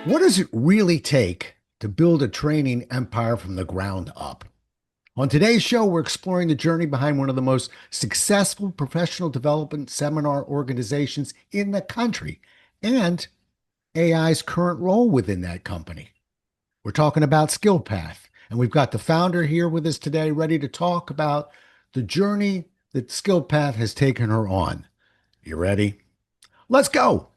What does it really take to build a training empire from the ground up? On today's show, we're exploring the journey behind one of the most successful professional development seminar organizations in the country and AI's current role within that company. We're talking about SkillPath, and we've got the founder here with us today, ready to talk about the journey that SkillPath has taken her on. You ready? Let's go.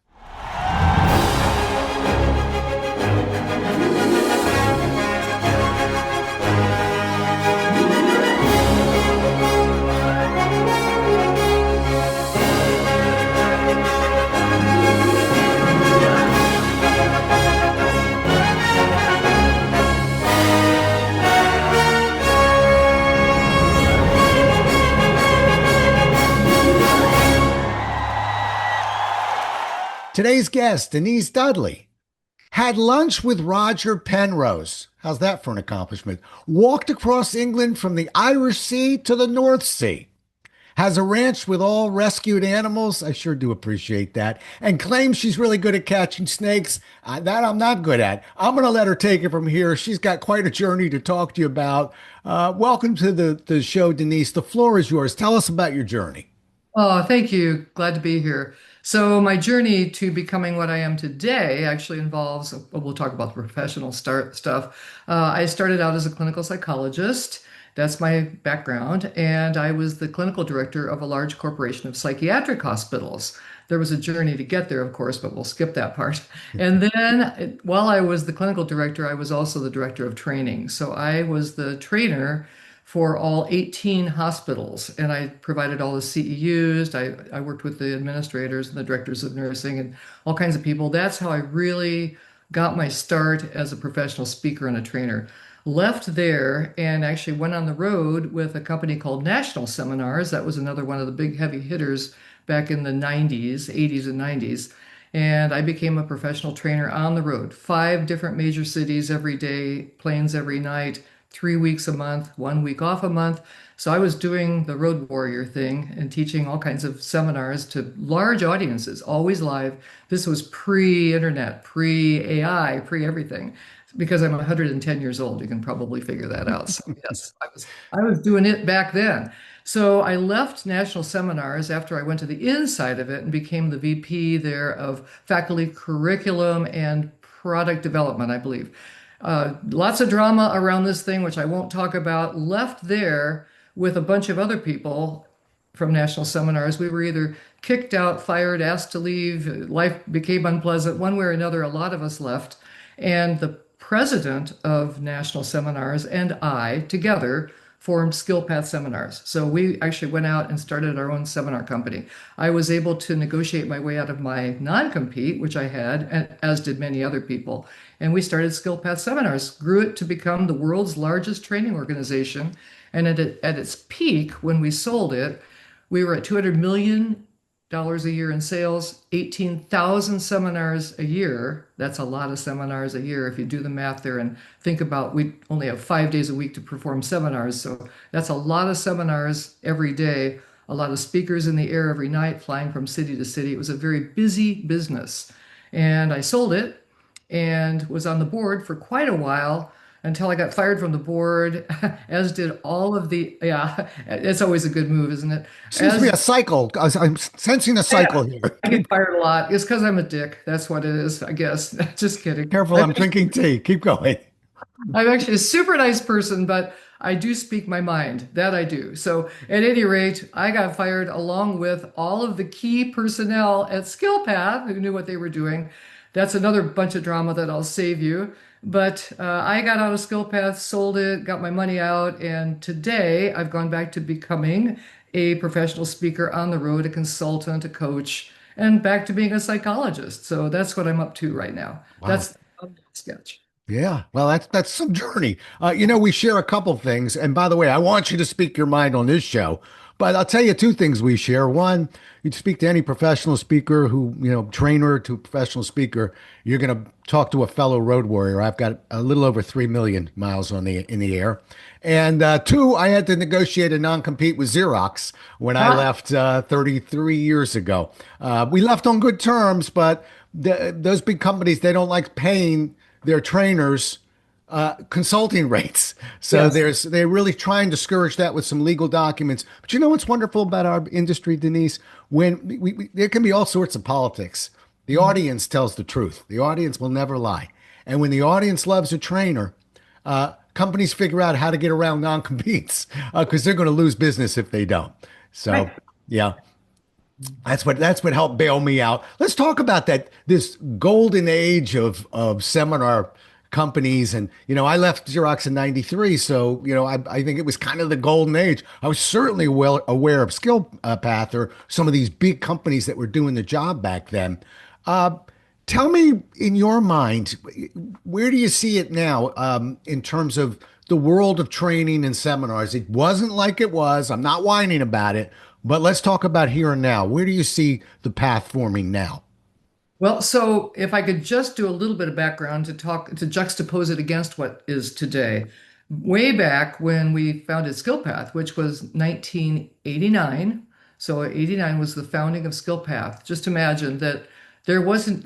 Today's guest, Denise Dudley, had lunch with Roger Penrose. How's that for an accomplishment? Walked across England from the Irish Sea to the North Sea. Has a ranch with all rescued animals. I sure do appreciate that. And claims she's really good at catching snakes. That I'm not good at. I'm going to let her take it from here. She's got quite a journey to talk to you about. Welcome to the show, Denise. The floor is yours. Tell us about your journey. Oh, thank you. Glad to be here. So, my journey to becoming what I am today actually involves, we'll talk about the professional start stuff. I started out as a clinical psychologist. That's my background. And I was the clinical director of a large corporation of psychiatric hospitals. There was a journey to get there, of course, but we'll skip that part. And then while I was the clinical director, I was also the director of training. So, I was the trainer for all 18 hospitals. And I provided all the CEUs. I worked with the administrators and the directors of nursing and all kinds of people. That's how I really got my start as a professional speaker and a trainer. Left there and actually went on the road with a company called National Seminars. That was another one of the big heavy hitters back in the 90s, 80s and 90s. And I became a professional trainer on the road, 5 different major cities every day, planes every night, 3 weeks a month, 1 week off a month. So I was doing the road warrior thing and teaching all kinds of seminars to large audiences, always live. This was pre-internet, pre-AI, pre-everything. Because I'm 110 years old, you can probably figure that out. So yes, I was doing it back then. So I left National Seminars after I went to the inside of it and became the VP there of faculty curriculum and product development, I believe. Lots of drama around this thing, which I won't talk about. Left there with a bunch of other people from National Seminars. We were either kicked out, fired, asked to leave. Life became unpleasant. One way or another, a lot of us left. And the president of National Seminars and I together formed SkillPath Seminars. So we actually went out and started our own seminar company. I was able to negotiate my way out of my non-compete, which I had, and as did many other people. And we started SkillPath Seminars, grew it to become the world's largest training organization. And at its peak, when we sold it, we were at $200 million a year in sales, 18,000 seminars a year. That's a lot of seminars a year if you do the math there and think about we only have 5 days a week to perform seminars. So that's a lot of seminars every day, a lot of speakers in the air every night, flying from city to city. It was a very busy business. And I sold it and was on the board for quite a while until I got fired from the board, as did all of yeah, it's always a good move, isn't it? Seems to be As a cycle. I'm sensing a yeah, cycle here. I get fired a lot. It's because I'm a dick. That's what it is, I guess. Just kidding. Careful, I'm drinking tea. Keep going. I'm actually a super nice person, but I do speak my mind. That I do. So at any rate, I got fired along with all of the key personnel at SkillPath who knew what they were doing. That's another bunch of drama that I'll save you. But I got out of SkillPath, sold it, got my money out, and today I've gone back to becoming a professional speaker on the road, a consultant, a coach, and back to being a psychologist. So that's what I'm up to right now. Wow. That's the sketch. Yeah, well, that's some journey. We share a couple things. And by the way, I want you to speak your mind on this show. But I'll tell you two things we share. One, you speak to any professional speaker who, trainer to professional speaker, you're going to talk to a fellow road warrior. I've got a little over 3 million miles in the air. And two, I had to negotiate a non-compete with Xerox when I Ah, left 33 years ago. We left on good terms, but those big companies, they don't like paying their trainers consulting rates. So Yes. they're really trying to discourage that with some legal documents. But you know what's wonderful about our industry, Denise? When there can be all sorts of politics. The Mhm. audience tells the truth. The audience will never lie. And when the audience loves a trainer, companies figure out how to get around non-competes because they're going to lose business if they don't. So, Right. yeah. That's what helped bail me out. Let's talk about that this golden age of seminar companies. And I left Xerox in '93, so I think it was kind of the golden age. I was certainly well aware of SkillPath or some of these big companies that were doing the job back then. Uh, Tell me, in your mind, where do you see it now in terms of the world of training and seminars? It wasn't like it was. I'm not whining about it, but let's talk about here and now. Where do you see the path forming now? Well, so if I could just do a little bit of background to juxtapose it against what is today. Way back when we founded SkillPath, which was 1989. So 89 was the founding of SkillPath. Just imagine that there wasn't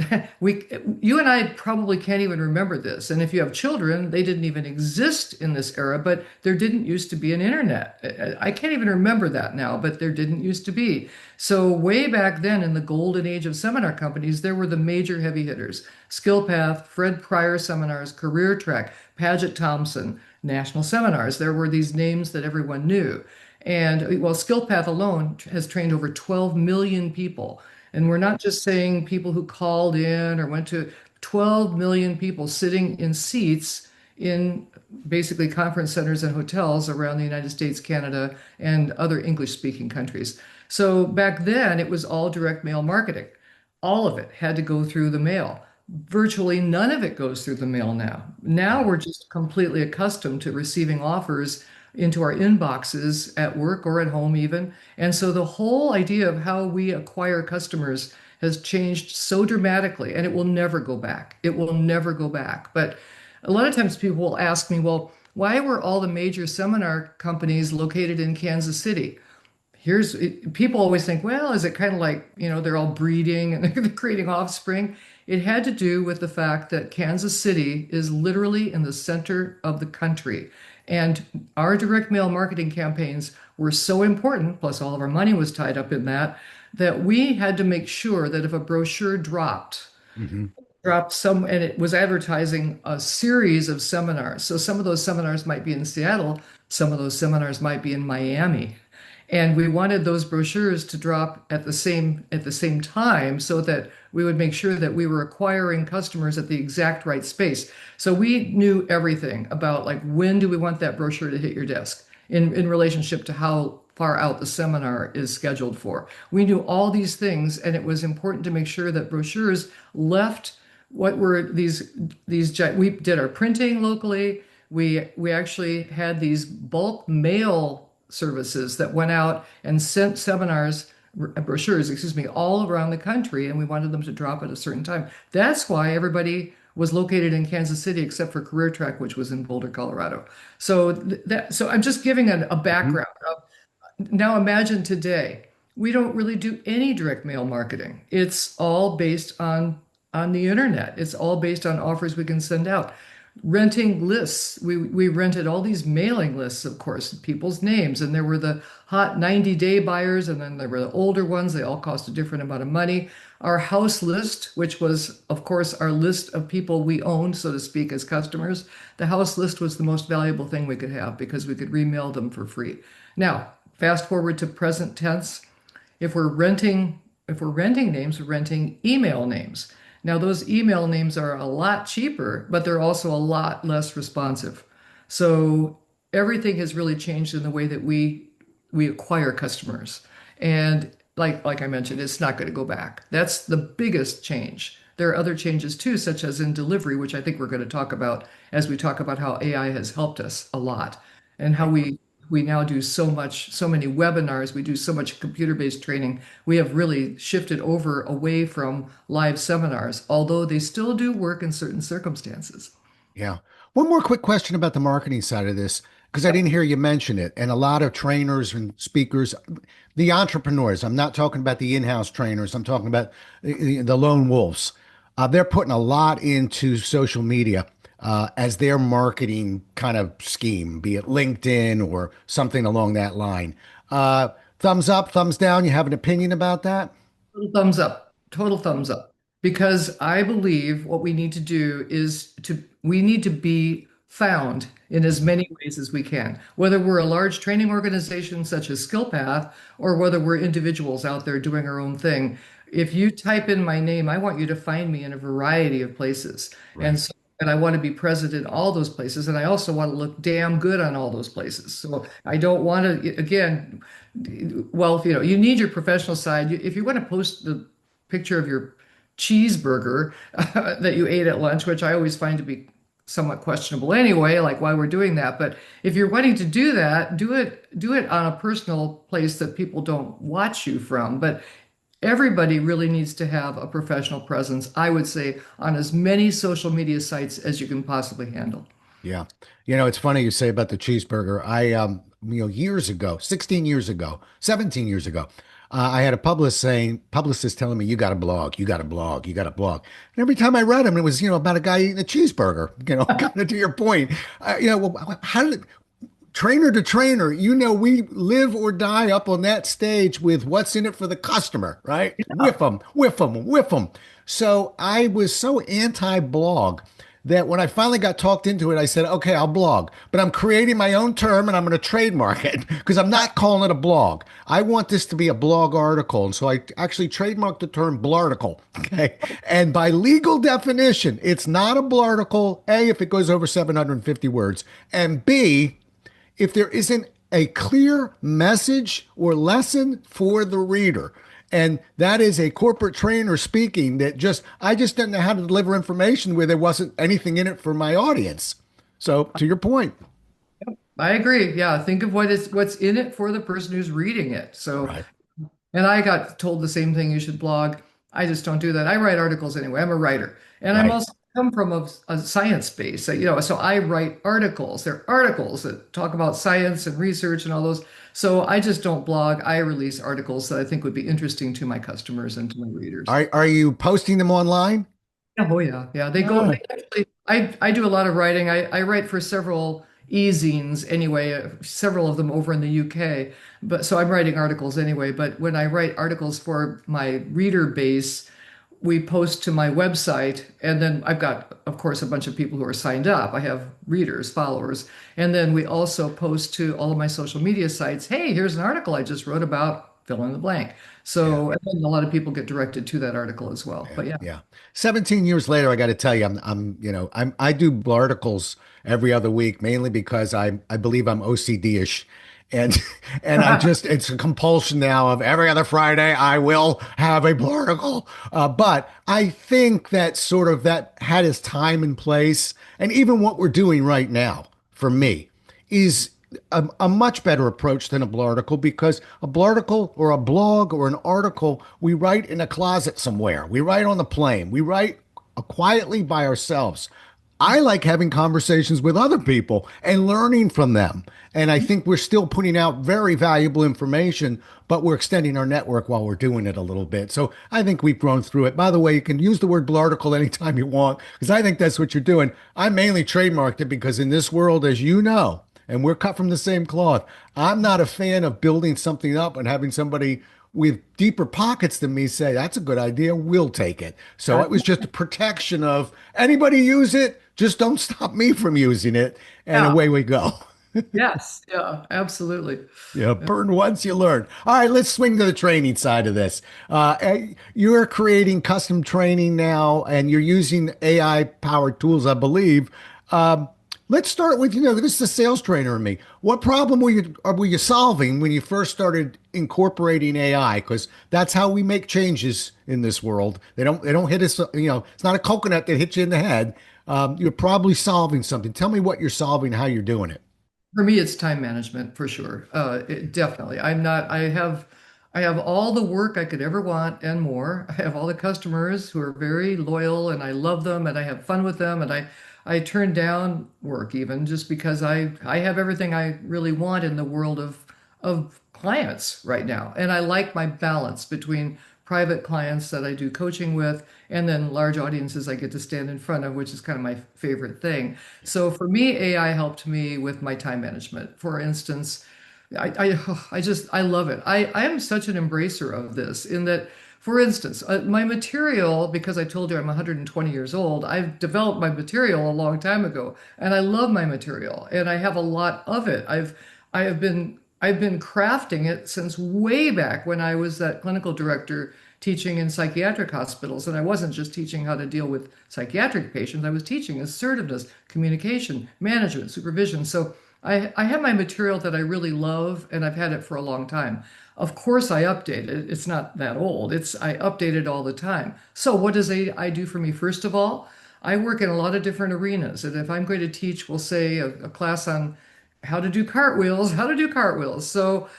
you and I probably can't even remember this. And if you have children, they didn't even exist in this era, but there didn't used to be an internet. I can't even remember that now, but there didn't used to be. So way back then in the golden age of seminar companies, there were the major heavy hitters: SkillPath, Fred Pryor Seminars, Career Track, Paget Thompson, National Seminars. There were these names that everyone knew. And well, SkillPath alone has trained over 12 million people. And we're not just saying people who called in or went to 12 million people sitting in seats in basically conference centers and hotels around the United States, Canada, and other English speaking countries. So back then, it was all direct mail marketing. All of it had to go through the mail. Virtually none of it goes through the mail now. Now we're just completely accustomed to receiving offers into our inboxes at work or at home, even. And so the whole idea of how we acquire customers has changed so dramatically, and it will never go back. It will never go back. But a lot of times people will ask me, well, why were all the major seminar companies located in Kansas City? People always think, well, is it kind of like, they're all breeding and they're creating offspring? It had to do with the fact that Kansas City is literally in the center of the country. And our direct mail marketing campaigns were so important, plus all of our money was tied up in that, that we had to make sure that if a brochure Hmm. dropped some, and it was advertising a series of seminars. So some of those seminars might be in Seattle, some of those seminars might be in Miami. And we wanted those brochures to drop at the same time so that we would make sure that we were acquiring customers at the exact right space. So we knew everything about, like, when do we want that brochure to hit your desk in relationship to how far out the seminar is scheduled for. We knew all these things, and it was important to make sure that brochures left what were we did our printing locally. We actually had these bulk mail services that went out and sent brochures, excuse me, all around the country, and we wanted them to drop at a certain time. That's why everybody was located in Kansas City except for Career Track, which was in Boulder, Colorado. So I'm just giving a Hmm. background of. Now imagine today, we don't really do any direct mail marketing. It's all based on the internet. It's all based on offers we can send out. Renting lists. We rented all these mailing lists, of course, people's names, and there were the hot 90-day buyers, and then there were the older ones. They all cost a different amount of money. Our house list, which was, of course, our list of people we owned, so to speak, as customers. The house list was the most valuable thing we could have because we could remail them for free. Now, fast forward to present tense. If we're renting, if we're renting names, we're renting email names. Now, those email names are a lot cheaper, but they're also a lot less responsive. So everything has really changed in the way that we acquire customers. And like I mentioned, it's not going to go back. That's the biggest change. There are other changes too, such as in delivery, which I think we're going to talk about as we talk about how AI has helped us a lot and how we now do so many webinars, we do so much computer-based training. We have really shifted over away from live seminars, although they still do work in certain circumstances. Yeah. One more quick question about the marketing side of this, because I didn't hear you mention it. And a lot of trainers and speakers, the entrepreneurs, I'm not talking about the in-house trainers, I'm talking about the lone wolves. they're putting a lot into social media as their marketing kind of scheme, be it LinkedIn or something along that line. Thumbs up, thumbs down. You have an opinion about that? Total thumbs up. Total thumbs up. Because I believe what we need to do is we need to be found in as many ways as we can, whether we're a large training organization such as SkillPath or whether we're individuals out there doing our own thing. If you type in my name, I want you to find me in a variety of places. And Right. so, and I want to be present in all those places. And I also want to look damn good on all those places. So I don't want to, again, well, you need your professional side. If you want to post the picture of your cheeseburger that you ate at lunch, which I always find to be somewhat questionable anyway, like why we're doing that. But if you're wanting to do that, do it on a personal place that people don't watch you from. But everybody really needs to have a professional presence, I would say, on as many social media sites as you can possibly handle. Yeah. It's funny you say about the cheeseburger. Years ago, 16 years ago, 17 years ago, I had a publicist telling me, you got to blog, you got to blog, you got to blog. And every time I read him, it was, about a guy eating a cheeseburger, kind of to your point. Well, how did trainer to trainer, we live or die up on that stage with what's in it for the customer, right? Whiff them, whiff them, whiff them. So I was so anti-blog that when I finally got talked into it, I said, okay, I'll blog, but I'm creating my own term and I'm going to trademark it because I'm not calling it a blog. I want this to be a blog article. And so I actually trademarked the term blarticle. Okay. And by legal definition, it's not a blarticle, A, if it goes over 750 words, and B, if there isn't a clear message or lesson for the reader. And that is a corporate trainer speaking that I just didn't know how to deliver information where there wasn't anything in it for my audience. So to your point. I agree. Yeah, think of what's in it for the person who's reading it. So Right. and I got told the same thing, you should blog. I just don't do that. I write articles anyway. I'm a writer. And I'm Right. also come from a science base. So I write articles. They're articles that talk about science and research and all those. So I just don't blog. I release articles that I think would be interesting to my customers and to my readers. Are you posting them online? Oh yeah, yeah. Ah, They actually, I do a lot of writing. I write for several e-zines anyway, several of them over in the UK. But so I'm writing articles anyway. But when I write articles for my reader base, we post to my website, and then I've got, of course, a bunch of people who are signed up. I have readers, followers, and then we also post to all of my social media sites. Hey, here's an article I just wrote about fill in the blank. yeah. So, and then a lot of people get directed to that article as well. Yeah, But yeah. yeah. 17 years later, I got to tell you, I do articles every other week, mainly because I believe I'm OCD-ish. And and it's a compulsion now of every other Friday I will have a article. But I think that sort of that had its time and place, and even what we're doing right now for me is a much better approach than a blarticle because a blarticle or a blog or an article we write in a closet somewhere. We write on the plane. We write quietly by ourselves. I like having conversations with other people and learning from them. And I think we're still putting out very valuable information, but we're extending our network while we're doing it a little bit. So I think we've grown through it. By the way, you can use the word blarticle anytime you want, because I think that's what you're doing. I mainly trademarked it because in this world, as you know, and we're cut from the same cloth, I'm not a fan of building something up and having somebody with deeper pockets than me say, that's a good idea, we'll take it. So it was just a protection of anybody use it, just don't stop me from using it. And Yeah. away we go. Yes. Yeah. Absolutely. Yeah, burn once you learn. All right, let's swing to the training side of this. You're creating custom training now, and you're using AI powered tools, I believe. Um, let's start with this is a sales trainer in me. What problem were you solving when you first started incorporating AI? Because that's how we make changes in this world. They don't hit us. It's not a coconut that hits you in the head. You're probably solving something. Tell me what you're solving, how you're doing it. For me, it's time management for sure. Definitely. I have all the work I could ever want and more. I have all the customers who are very loyal and I love them and I have fun with them and I turn down work even just because I have everything I really want in the world of clients right now. And I like my balance between private clients that I do coaching with, and then large audiences I get to stand in front of, which is kind of my favorite thing. So for me, AI helped me with my time management. For instance, I love it. I am such an embracer of this in that, for instance, my material, because I told you I'm 120 years old, I've developed my material a long time ago, and I love my material, and I have a lot of it. I've been crafting it since way back when I was that clinical director teaching in psychiatric hospitals, and I wasn't just teaching how to deal with psychiatric patients. I was teaching assertiveness, communication, management, supervision. So I have my material that I really love, and I've had it for a long time. Of course, I update it. It's not that old. I update it all the time. So what does AI do for me? First of all, I work in a lot of different arenas, and if I'm going to teach, we'll say a class on how to do cartwheels, how to do cartwheels. So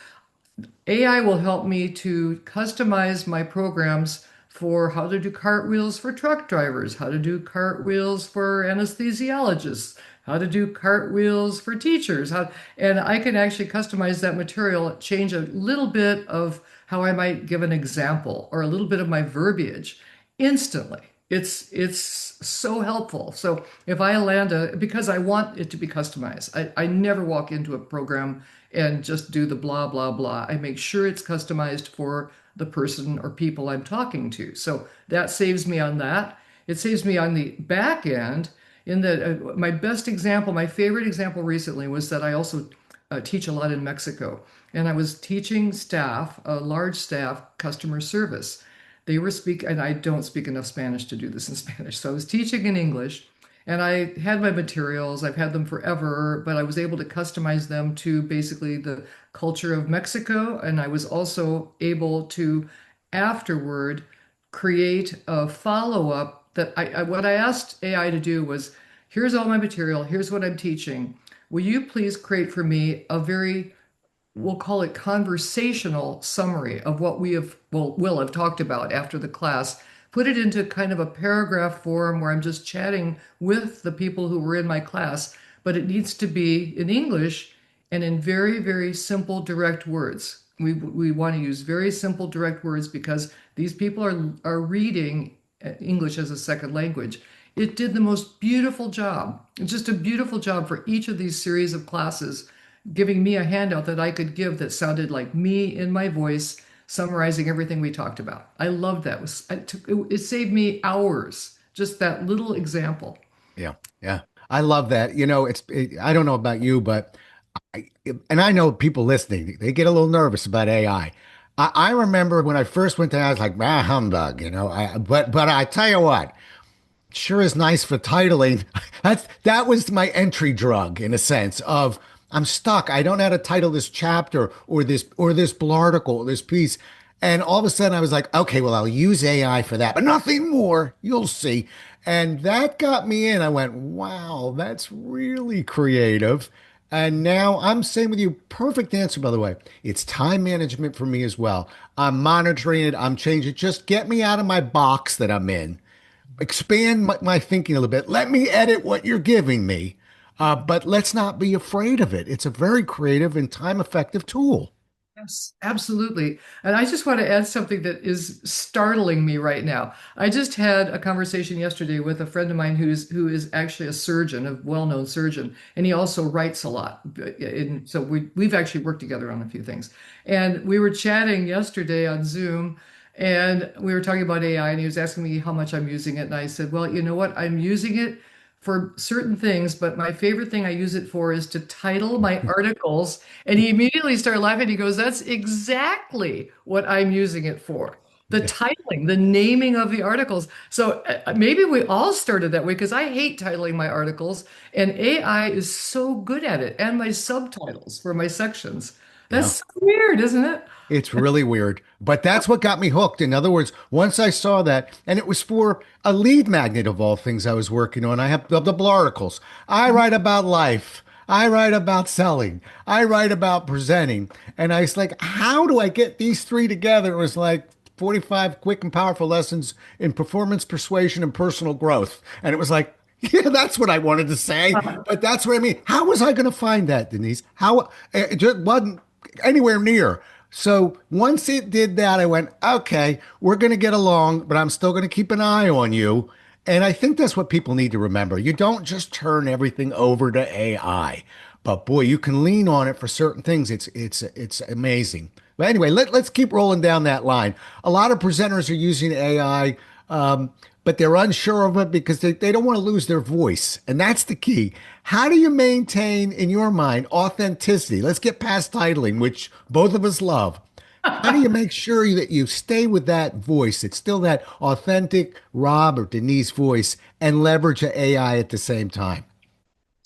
AI will help me to customize my programs for how to do cartwheels for truck drivers, how to do cartwheels for anesthesiologists, how to do cartwheels for teachers, and I can actually customize that material, change a little bit of how I might give an example or a little bit of my verbiage instantly. It's so helpful. So if I land because I want it to be customized, I never walk into a program and just do the blah, blah, blah. I make sure it's customized for the person or people I'm talking to. So that saves me on that. It saves me on the back end in that my best example, my favorite example recently was that I also teach a lot in Mexico. And I was teaching staff, a large staff, customer service. They were speaking, and I don't speak enough Spanish to do this in Spanish. So I was teaching in English, and I had my materials. I've had them forever, but I was able to customize them to basically the culture of Mexico. And I was also able to, afterward, create a follow-up that what I asked AI to do was, here's all my material, here's what I'm teaching. Will you please create for me a very, we'll call it conversational summary of what we have, well, will have talked about after the class. Put it into kind of a paragraph form where I'm just chatting with the people who were in my class, but it needs to be in English and in very, very simple, direct words. We want to use very simple, direct words because these people are reading English as a second language. It did the most beautiful job, just a beautiful job for each of these series of classes, giving me a handout that I could give that sounded like me in my voice, summarizing everything we talked about. I loved that. It saved me hours, just that little example. Yeah, yeah. I love that. I don't know about you, but and I know people listening, they get a little nervous about AI. I remember when I first went to, I was like, humbug, but I tell you what, sure is nice for titling. That was my entry drug in a sense of I'm stuck. I don't know how to title this chapter or this article, this piece. And all of a sudden I was like, okay, well, I'll use AI for that, but nothing more. You'll see. And that got me in. I went, wow, that's really creative. And now I'm saying with you, perfect answer, by the way. It's time management for me as well. I'm monitoring it. I'm changing. Just get me out of my box that I'm in, expand my thinking a little bit. Let me edit what you're giving me, but let's not be afraid of it. It's a very creative and time effective tool. Yes, absolutely. And I just want to add something that is startling me right now. I just had a conversation yesterday with a friend of mine who is actually a surgeon, a well-known surgeon, and he also writes a lot. And so we've actually worked together on a few things. And we were chatting yesterday on Zoom, and we were talking about AI, and he was asking me how much I'm using it. And I said, well, you know what? I'm using it for certain things, but my favorite thing I use it for is to title my articles. And he immediately started laughing. He goes, that's exactly what I'm using it for. The titling, the naming of the articles. So maybe we all started that way because I hate titling my articles, and AI is so good at it, and my subtitles for my sections. That's Yeah. so weird, isn't it? It's really weird, but that's what got me hooked. In other words, once I saw that, and it was for a lead magnet of all things I was working on. I have the articles. I write about life. I write about selling. I write about presenting. And I was like, how do I get these three together? It was like 45 quick and powerful lessons in performance, persuasion, and personal growth. And it was like, yeah, that's what I wanted to say. But that's what I mean. How was I going to find that, Denise? How it just wasn't anywhere near. So once it did that, I went, okay, we're going to get along, but I'm still going to keep an eye on you. And I think that's what people need to remember. You don't just turn everything over to AI, but boy, you can lean on it for certain things. It's amazing. But anyway, let's keep rolling down that line. A lot of presenters are using AI, but they're unsure of it because they don't want to lose their voice. And that's the key. How do you maintain, in your mind, authenticity? Let's get past titling, which both of us love. How do you make sure that you stay with that voice? It's still that authentic Rob or Denise voice and leverage a AI at the same time.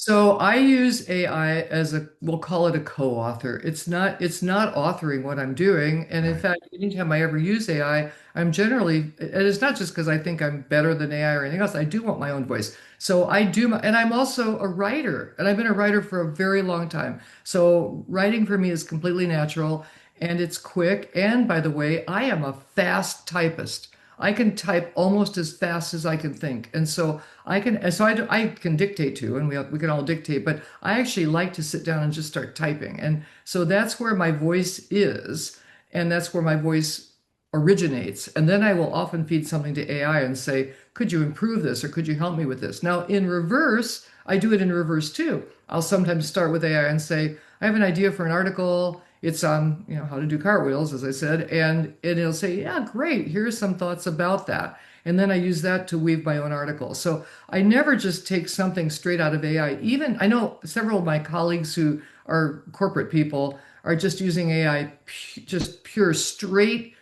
So I use AI as we'll call it a co-author. It's not authoring what I'm doing. And in Right. fact, anytime I ever use AI, I'm generally, and it's not just because I think I'm better than AI or anything else. I do want my own voice. So I do, and I'm also a writer, and I've been a writer for a very long time. So writing for me is completely natural and it's quick. And by the way, I am a fast typist. I can type almost as fast as I can think. And so I can dictate to, and we can all dictate, but I actually like to sit down and just start typing. And so that's where my voice is, and that's where my voice originates. And then I will often feed something to AI and say, could you improve this or could you help me with this? Now, in reverse, I do it in reverse too. I'll sometimes start with AI and say, I have an idea for an article. It's on, how to do cartwheels, as I said, and it'll say, yeah, great. Here's some thoughts about that. And then I use that to weave my own article. So I never just take something straight out of AI. Even I know several of my colleagues who are corporate people are just using AI, just pure straight.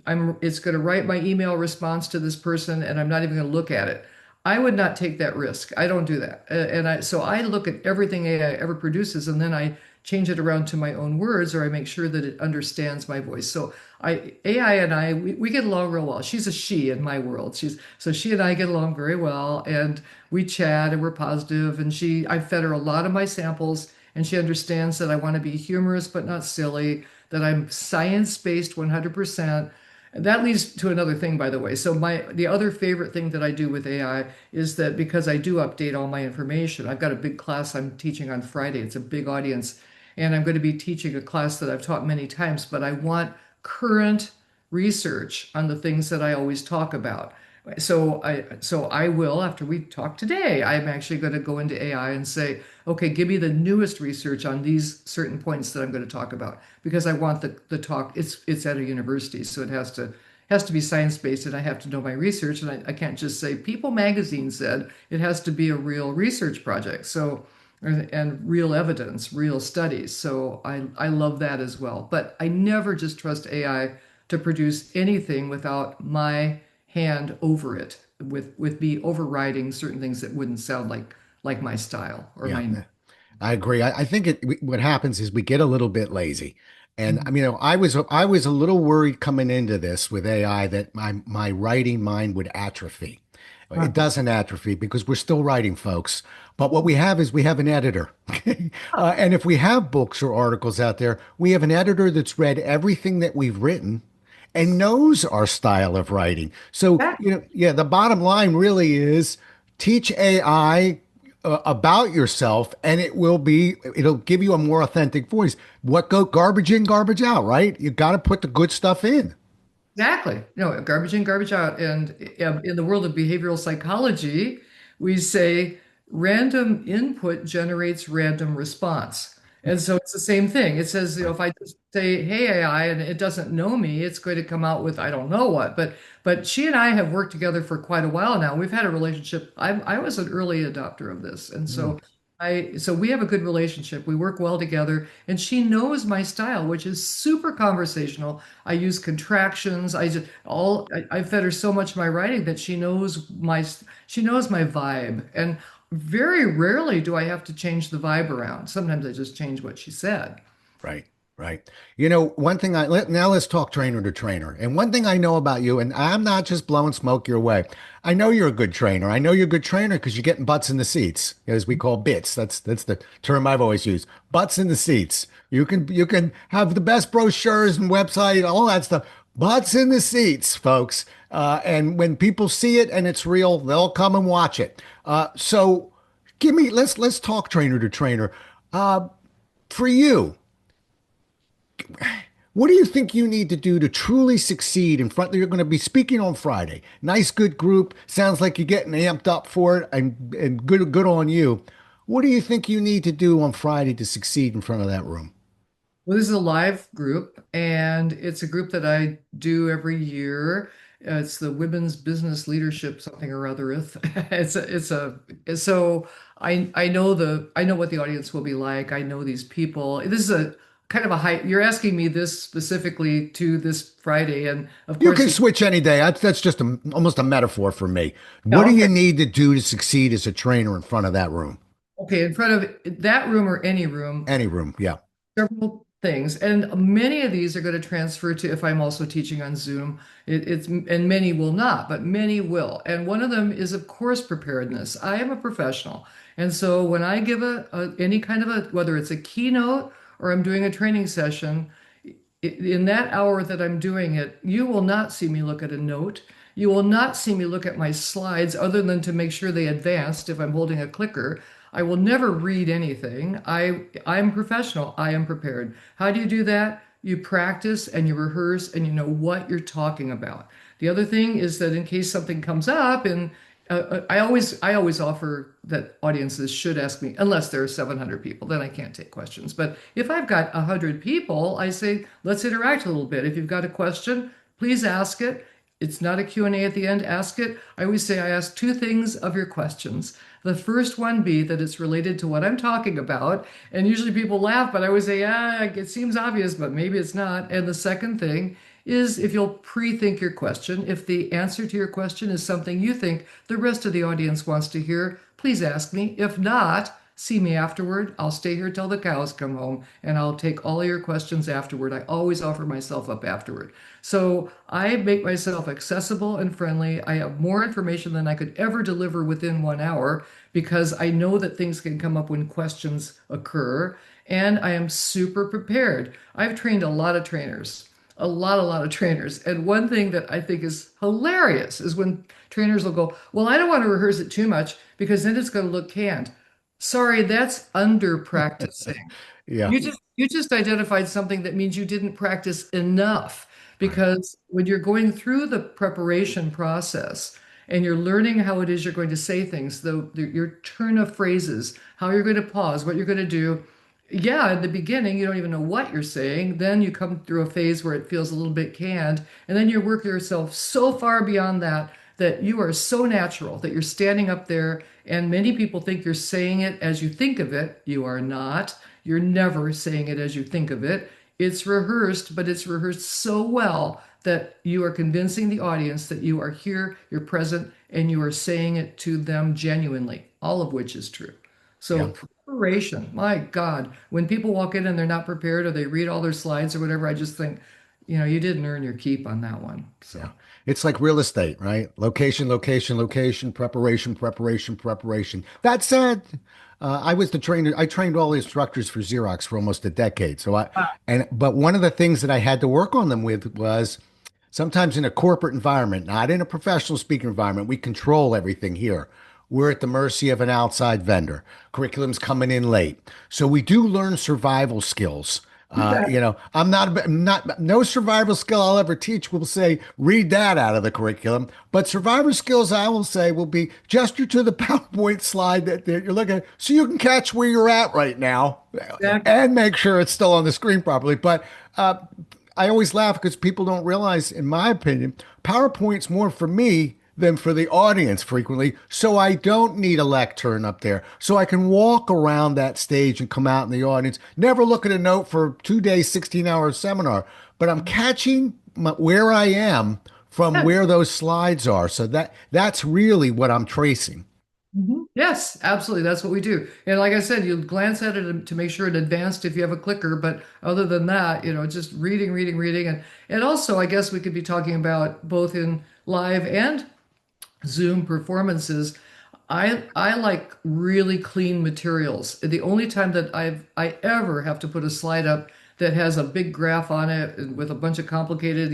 It's going to write my email response to this person and I'm not even going to look at it. I would not take that risk. I don't do that. So I look at everything AI ever produces and then I change it around to my own words or I make sure that it understands my voice. So AI and we get along real well. She's a she in my world. She and I get along very well and we chat and we're positive and I fed her a lot of my samples and she understands that I want to be humorous but not silly, that I'm science-based 100%. That leads to another thing, by the way. So the other favorite thing that I do with AI is that because I do update all my information, I've got a big class I'm teaching on Friday. It's a big audience, and I'm going to be teaching a class that I've taught many times, but I want current research on the things that I always talk about. So I will, after we talk today, I'm actually going to go into AI and say, okay, give me the newest research on these certain points that I'm going to talk about because I want the talk. It's at a university, so it has to be science based, and I have to know my research, and I can't just say People Magazine said. It has to be a real research project. So and real evidence, real studies. So I love that as well. But I never just trust AI to produce anything without my hand over it, with me overriding certain things that wouldn't sound like my style or Yeah. my. I agree. I think what happens is we get a little bit lazy. And I mean, I was a little worried coming into this with AI that my writing mind would atrophy. It doesn't atrophy because we're still writing, folks. But what we have is we have an editor. And if we have books or articles out there, we have an editor that's read everything that we've written and knows our style of writing. So, yeah, the bottom line really is teach AI about yourself and it'll give you a more authentic voice. What go garbage in, garbage out, right? You got to put the good stuff in. Exactly. No, garbage in, garbage out. And in the world of behavioral psychology, we say random input generates random response. And so it's the same thing. It says, Right. if I just say, "Hey AI," and it doesn't know me, it's going to come out with I don't know what. But she and I have worked together for quite a while now. We've had a relationship. I was an early adopter of this, and Mm, so we have a good relationship. We work well together, and she knows my style, which is super conversational. I use contractions. I fed her so much of my writing that she knows my vibe. And very rarely do I have to change the vibe around. Sometimes I just change what she said. right. Right. One thing now let's talk trainer to trainer. And one thing I know about you, and I'm not just blowing smoke your way. I know you're a good trainer. I know you're a good trainer because you're getting butts in the seats, as we call bits. That's the term I've always used. Butts in the seats. You can have the best brochures and website, all that stuff. Butts in the seats, folks. And when people see it and it's real, they'll come and watch it. So let's talk trainer to trainer. For you, What do you think you need to do to truly succeed in front? You're going to be speaking on Friday. Nice, good group. Sounds like you're getting amped up for it, and good on you. What do you think you need to do on Friday to succeed in front of that room? Well, this is a live group, and it's a group that I do every year. It's the Women's Business Leadership something or other. So I know what the audience will be like. I know these people. This is a kind of a high. You're asking me this specifically to this Friday, and of You course, can switch any day. That's just almost a metaphor for me. What yeah, do you okay. need to do to succeed as a trainer in front of that room? Okay, in front of that room or any room, Any room. Yeah. several things, and many of these are going to transfer to if I'm also teaching on Zoom. It's and many will not, but many will. And one of them is, of course, preparedness. I am a professional, and so when I give any kind of a whether it's a keynote or I'm doing a training session, in that hour that I'm doing it, you will not see me look at a note. You will not see me look at my slides other than to make sure they advanced if I'm holding a clicker. I will never read anything. I'm professional. I am prepared. How do you do that? You practice and you rehearse and you know what you're talking about. The other thing is that in case something comes up, and I always offer that audiences should ask me, unless there are 700 people, then I can't take questions. But if I've got 100 people, I say, let's interact a little bit. If you've got a question, please ask it. It's not a Q&A at the end, ask it. I always say I ask two things of your questions. The first one be that it's related to what I'm talking about. And usually people laugh, but I always say, yeah, it seems obvious, but maybe it's not. And the second thing is if you'll pre-think your question. If the answer to your question is something you think the rest of the audience wants to hear, please ask me. If not, see me afterward. I'll stay here till the cows come home and I'll take all of your questions afterward. I always offer myself up afterward. So I make myself accessible and friendly. I have more information than I could ever deliver within 1 hour because I know that things can come up when questions occur. And I am super prepared. I've trained a lot of trainers, a lot of trainers. And one thing that I think is hilarious is when trainers will go, well, I don't want to rehearse it too much because then it's going to look canned. Sorry, that's under practicing. Yeah. You just identified something that means you didn't practice enough Right. because when you're going through the preparation process and you're learning how it is you're going to say things, your turn of phrases, how you're going to pause, what you're going to do. Yeah, in the beginning, you don't even know what you're saying. Then you come through a phase where it feels a little bit canned, and then you work yourself so far beyond that that you are so natural that you're standing up there, and many people think you're saying it as you think of it. You are not. You're never saying it as you think of it. It's rehearsed, but it's rehearsed so well that you are convincing the audience that you are here, you're present, and you are saying it to them genuinely, all of which is true. So Yeah. preparation, my God, when people walk in and they're not prepared or they read all their slides or whatever, I just think, you didn't earn your keep on that one. Yeah. So It's like real estate, right? Location, location, location, preparation, preparation, preparation. That said, I was the trainer. I trained all the instructors for Xerox for almost a decade. But one of the things that I had to work on them with was sometimes in a corporate environment, not in a professional speaking environment, we control everything here. We're at the mercy of an outside vendor. Curriculum's coming in late. So we do learn survival skills. you bet. I'm not no survival skill I'll ever teach will say read that out of the curriculum, but survival skills I will say will be gesture to the PowerPoint slide that you're looking at so you can catch where you're at right now Exactly. and make sure it's still on the screen properly. But I always laugh because people don't realize, in my opinion, PowerPoint's more for me than for the audience frequently. So I don't need a lectern up there. So I can walk around that stage and come out in the audience, never look at a note for a 2 day, 16-hour seminar, but I'm catching where I am from Yes. where those slides are. So that's really what I'm tracing. Mhm. Yes, absolutely. That's what we do. And like I said, you glance at it to make sure it advanced if you have a clicker. But other than that, just reading, reading, reading. And also, I guess we could be talking about both in live and Zoom performances. I like really clean materials. The only time that I ever have to put a slide up that has a big graph on it with a bunch of complicated,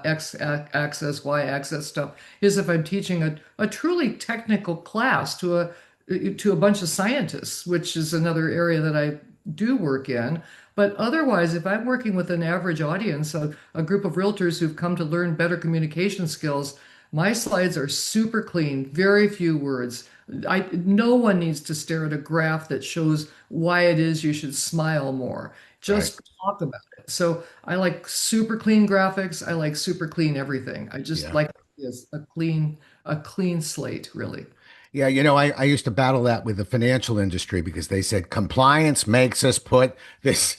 axis, Y axis stuff is if I'm teaching a truly technical class to a bunch of scientists, which is another area that I do work in. But otherwise, if I'm working with an average audience, a group of realtors who've come to learn better communication skills, my slides are super clean, very few words. No one needs to stare at a graph that shows why it is you should smile more. Right. Just talk about it. So I like super clean graphics. I like super clean everything. I just Yeah. like is a clean slate, really. Yeah, I used to battle that with the financial industry because they said compliance makes us put this,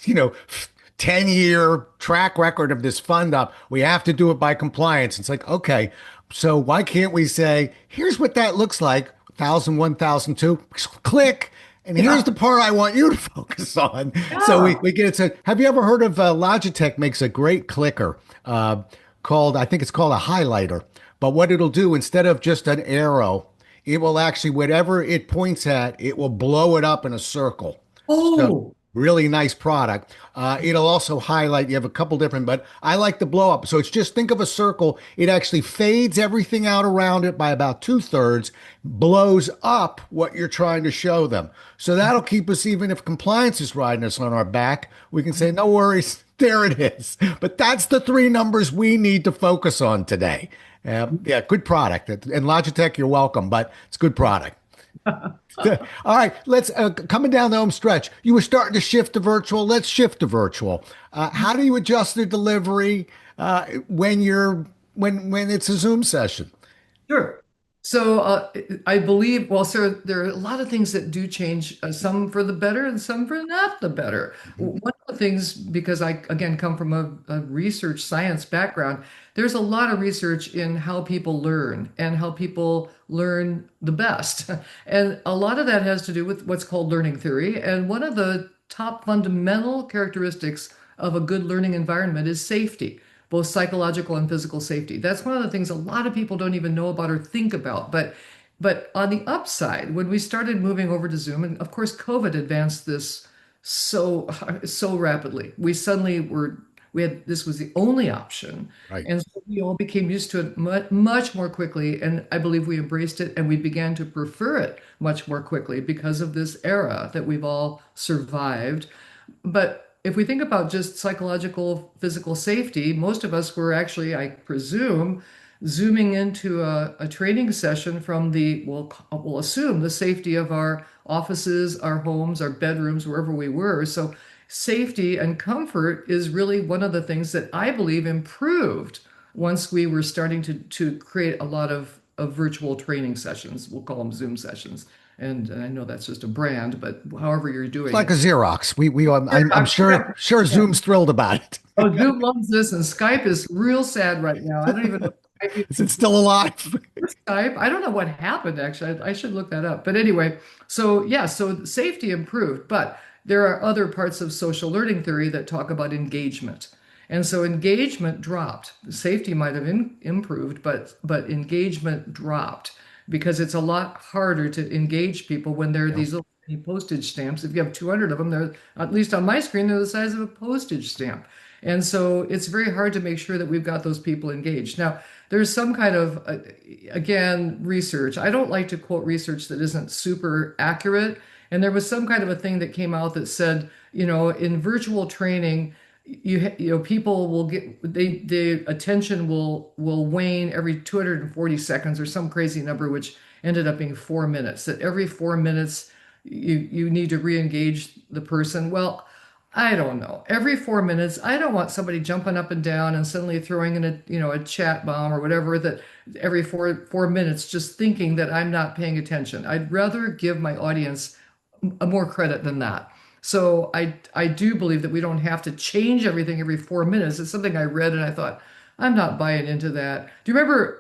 10-year track record of this fund up. We have to do it by compliance. It's like, okay, so why can't we say, here's what that looks like, 1001, 1002, click, and here's Yeah. the part I want you to focus on. So we, Yeah. we get it. So have you ever heard of Logitech makes a great clicker I think it's called a highlighter. But what it'll do, instead of just an arrow, it will actually, whatever it points at, it will blow it up in a circle. So Oh, really nice product. It'll also highlight, you have a couple different, but I like the blow up. So it's just think of a circle. It actually fades everything out around it by about 2/3, blows up what you're trying to show them. So that'll keep us, even if compliance is riding us on our back, we can say, no worries, there it is. But that's the three numbers we need to focus on today. Yeah, good product. And Logitech, you're welcome, but it's good product. All right, let's coming down the home stretch. You were starting to shift to virtual. Let's shift to virtual. How do you adjust the delivery when it's a Zoom session? sure. So I believe, well, sir, there are a lot of things that do change, some for the better and some for not the better. Mhm. One of the things, because I, again, come from a research science background, there's a lot of research in how people learn and how people learn the best. And a lot of that has to do with what's called learning theory. And one of the top fundamental characteristics of a good learning environment is safety, both psychological and physical safety. That's one of the things a lot of people don't even know about or think about. But on the upside, when we started moving over to Zoom, and of course COVID advanced this so rapidly, we had this was the only option, Right. and so we all became used to it much more quickly. And I believe we embraced it, and we began to prefer it much more quickly because of this era that we've all survived. But if we think about just psychological, physical safety, most of us were actually, I presume, zooming into a training session from we'll assume the safety of our offices, our homes, our bedrooms, wherever we were. So safety and comfort is really one of the things that I believe improved once we were starting to create a lot of virtual training sessions. We'll call them Zoom sessions. And I know that's just a brand, but however you're It's doing like a it. Xerox. I'm sure Yeah. Zoom's thrilled about it. Oh, Zoom loves this, and Skype is real sad right now. I don't even know. If Is it still alive? Skype. I don't know what happened actually. I should look that up. But anyway, so yeah, so safety improved, but there are other parts of social learning theory that talk about engagement. And so engagement dropped. Safety might have improved, but engagement dropped because it's a lot harder to engage people when there are Yeah. these little tiny postage stamps. If you have 200 of them, they're at least on my screen, they're the size of a postage stamp. And so it's very hard to make sure that we've got those people engaged. Now, there's some kind of, again, research. I don't like to quote research that isn't super accurate. And there was some kind of a thing that came out that said, in virtual training, people will get the attention will wane every 240 seconds or some crazy number, which ended up being 4 minutes. That every 4 minutes you need to re-engage the person. Well, I don't know. Every 4 minutes, I don't want somebody jumping up and down and suddenly throwing in a chat bomb or whatever, that every four minutes just thinking that I'm not paying attention. I'd rather give my audience more credit than that. So I do believe that we don't have to change everything every 4 minutes. It's something I read and I thought, I'm not buying into that. Do you remember,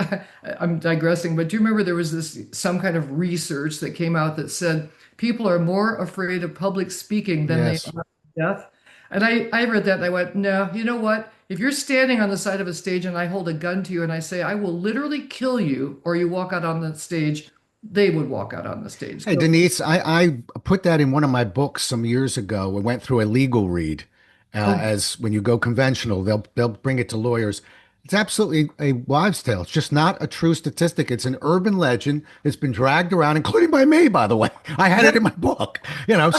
I'm digressing, but do you remember there was some kind of research that came out that said people are more afraid of public speaking than they Yes. are of death? And I read that and I went, no, you know what? If you're standing on the side of a stage and I hold a gun to you and I say, I will literally kill you, or you walk out on the stage, they would walk out on the stage. Hey, So, Denise, I put that in one of my books some years ago. We went through a legal read. oh, As when you go conventional, they'll bring it to lawyers. It's absolutely a wives' tale. It's just not a true statistic. It's an urban legend. It's been dragged around, including by me, by the way. I had it in my book.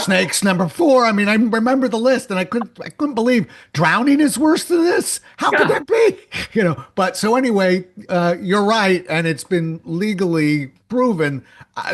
Snakes number 4. I mean, I remember the list, and I couldn't believe drowning is worse than this. How could Yeah. that be? But so anyway, you're right, and it's been legally proven.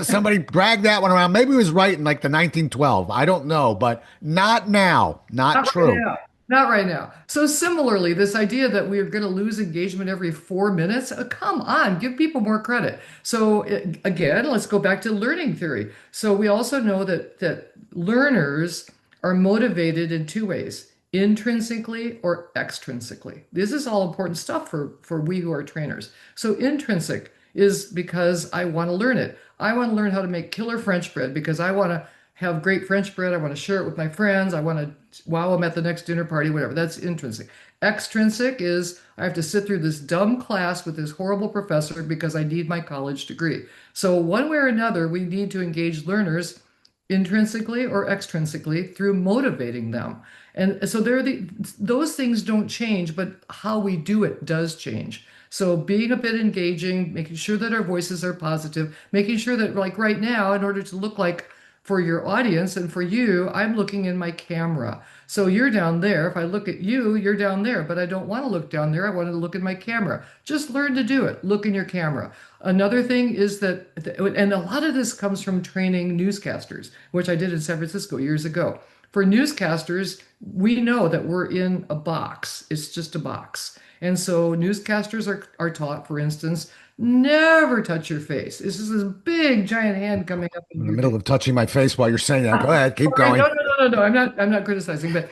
Somebody dragged that one around. Maybe it was right in like the 1912. I don't know, but not now. Not Not right true. now. Not right now. So similarly, this idea that we're going to lose engagement every 4 minutes, come on, give people more credit. So again, let's go back to learning theory. So we also know that learners are motivated in two ways, intrinsically or extrinsically. This is all important stuff for we who are trainers. So intrinsic is because I want to learn it. I want to learn how to make killer French bread because I want to have great French bread. I want to share it with my friends. I want to wow them at the next dinner party, whatever. That's intrinsic. Extrinsic is I have to sit through this dumb class with this horrible professor because I need my college degree. So, one way or another, we need to engage learners intrinsically or extrinsically through motivating them. And so those things don't change, but how we do it does change. So being a bit engaging, making sure that our voices are positive, making sure that like right now, in order to look like for your audience and for you, I'm looking in my camera. So you're down there. If I look at you, you're down there, but I don't want to look down there. I want to look in my camera. Just learn to do it. Look in your camera. Another thing is that, and a lot of this comes from training newscasters, which I did in San Francisco years ago. For newscasters, we know that we're in a box. It's just a box. And so newscasters are taught, for instance, never touch your face. This is this big giant hand coming up in In the your middle of touching my face while you're saying that. Go ahead, keep Okay, no, going. no, no, no, no. I'm not criticizing, but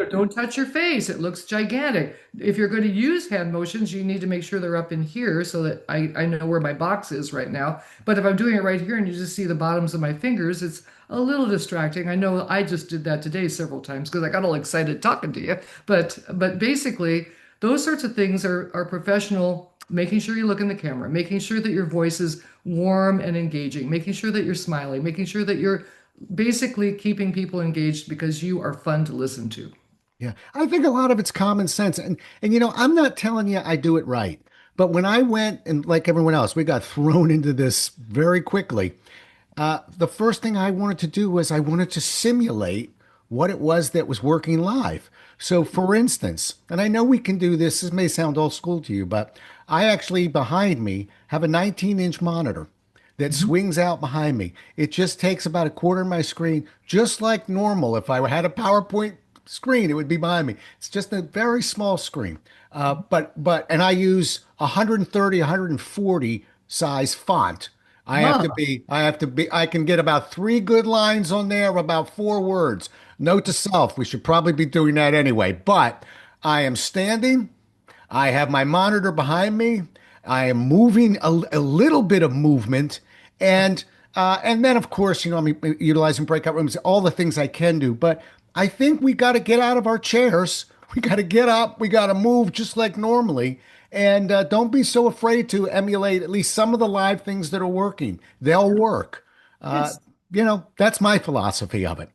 don't touch your face. It looks gigantic. If you're going to use hand motions, you need to make sure they're up in here so that I know where my box is right now. But if I'm doing it right here and you just see the bottoms of my fingers, it's a little distracting. I know I just did that today several times because I got all excited talking to you. But basically, those sorts of things are professional. Making sure you look in the camera, making sure that your voice is warm and engaging, making sure that you're smiling, making sure that you're basically keeping people engaged because you are fun to listen to. Yeah, I think a lot of it's common sense, and I'm not telling you I do it right, but when I went and like everyone else, we got thrown into this very quickly. The first thing I wanted to do was I wanted to simulate what it was that was working live. So, for instance, and I know we can do this. This may sound old school to you, but I actually behind me have a 19-inch monitor that Mhm. swings out behind me. It just takes about a quarter of my screen, just like normal. If I had a PowerPoint screen, it would be behind me. It's just a very small screen. And I use 130, 140 size font. Ah, I can get about 3 good lines on there, about 4 words. Note to self, we should probably be doing that anyway. But I am standing. I have my monitor behind me. I am moving a little bit of movement, and then of course, I'm utilizing breakout rooms, all the things I can do. But I think we got to get out of our chairs. We got to get up. We got to move just like normally, and don't be so afraid to emulate at least some of the live things that are working. They'll work. Uh, yes. that's my philosophy of it.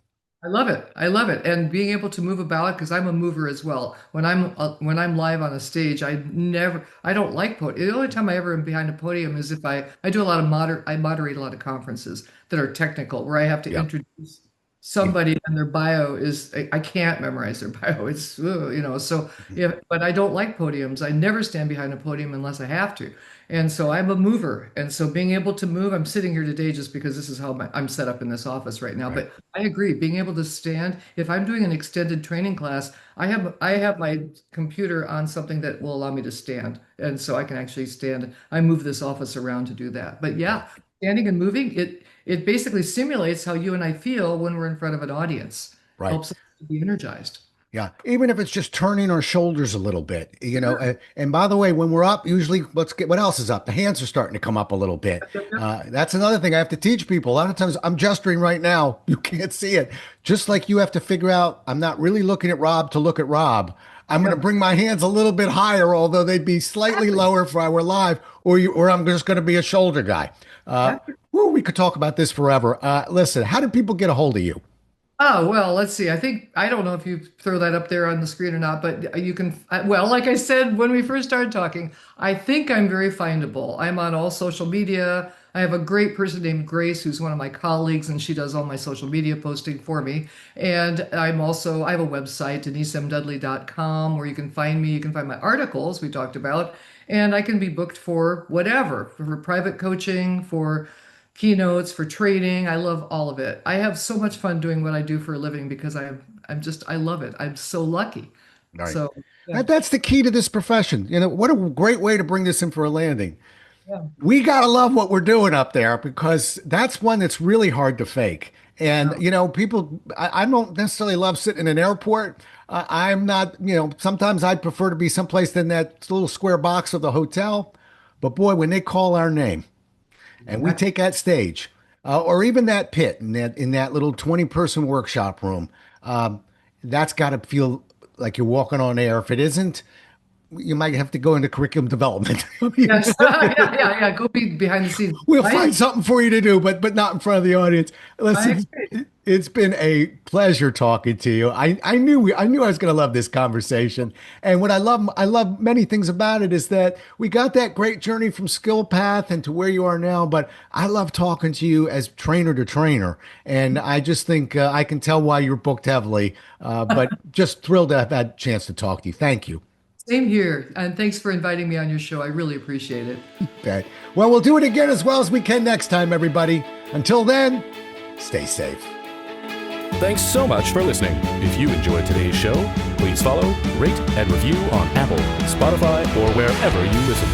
I love it. I love it. And being able to move about because I'm a mover as well. When I'm live on a stage, I don't like podium. The only time I ever am behind a podium is if I do a lot of I moderate a lot of conferences that are technical where I have to Yeah. introduce somebody and their bio is I can't memorize their bio. It's so yeah, but I don't like podiums. I never stand behind a podium unless I have to. And so I'm a mover. And so being able to move, I'm sitting here today just because this is how I'm set up in this office right now. Right. But I agree, being able to stand, if I'm doing an extended training class, I have my computer on something that will allow me to stand. And so I can actually stand. I move this office around to do that. But Yeah. yeah, standing and moving, it basically simulates how you and I feel when we're in front of an audience. Right. Helps us to be energized. Yeah, even if it's just turning our shoulders a little bit. And by the way, when we're up, usually let's get what else is up. The hands are starting to come up a little bit. That's another thing I have to teach people. A lot of times I'm gesturing right now. You can't see it. Just like you have to figure out, I'm not really looking at Rob to look at Rob. I'm going to Yep, bring my hands a little bit higher, although they'd be slightly exactly. lower if I were live, or I'm just going to be a shoulder guy. Exactly. We could talk about this forever. Listen, how do people get a hold of you? Oh, well, let's see. I don't know if you throw that up there on the screen or not, but you can, well, like I said when we first started talking, I think I'm very findable. I'm on all social media. I have a great person named Grace, who's one of my colleagues, and she does all my social media posting for me. And I have a website, denisemdudley.com, where you can find me. You can find my articles we talked about, and I can be booked for whatever, for private coaching, for keynotes, for trading. I love all of it. I have so much fun doing what I do for a living because I love it. I'm so lucky. Right. So yeah, That's the key to this profession. What a great way to bring this in for a landing. yeah, We got to love what we're doing up there because that's one that's really hard to fake. And, yeah. people, I don't necessarily love sitting in an airport. I'm not, sometimes I'd prefer to be someplace than that little square box of the hotel. But boy, when they call our name and we Exactly. take that stage, or even that pit in that little 20-person workshop room, that's got to feel like you're walking on air. If it isn't, you might have to go into curriculum development. Yes. Yeah, yeah, yeah. Go be behind the scenes. We'll find something for you to do, but not in front of the audience. I Listen, agree. it's been a pleasure talking to you. I knew I was going to love this conversation, and what I love many things about it is that we got that great journey from SkillPath and to where you are now. But I love talking to you as trainer to trainer, and I just think I can tell why you're booked heavily. But just thrilled to have had a chance to talk to you. Thank you. Same here. And thanks for inviting me on your show. I really appreciate it. Okay. Well, we'll do it again as well as we can next time, everybody. Until then, stay safe. Thanks so much for listening. If you enjoyed today's show, please follow, rate, and review on Apple, Spotify, or wherever you listen.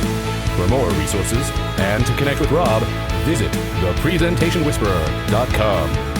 For more resources and to connect with Rob, visit thepresentationwhisperer.com.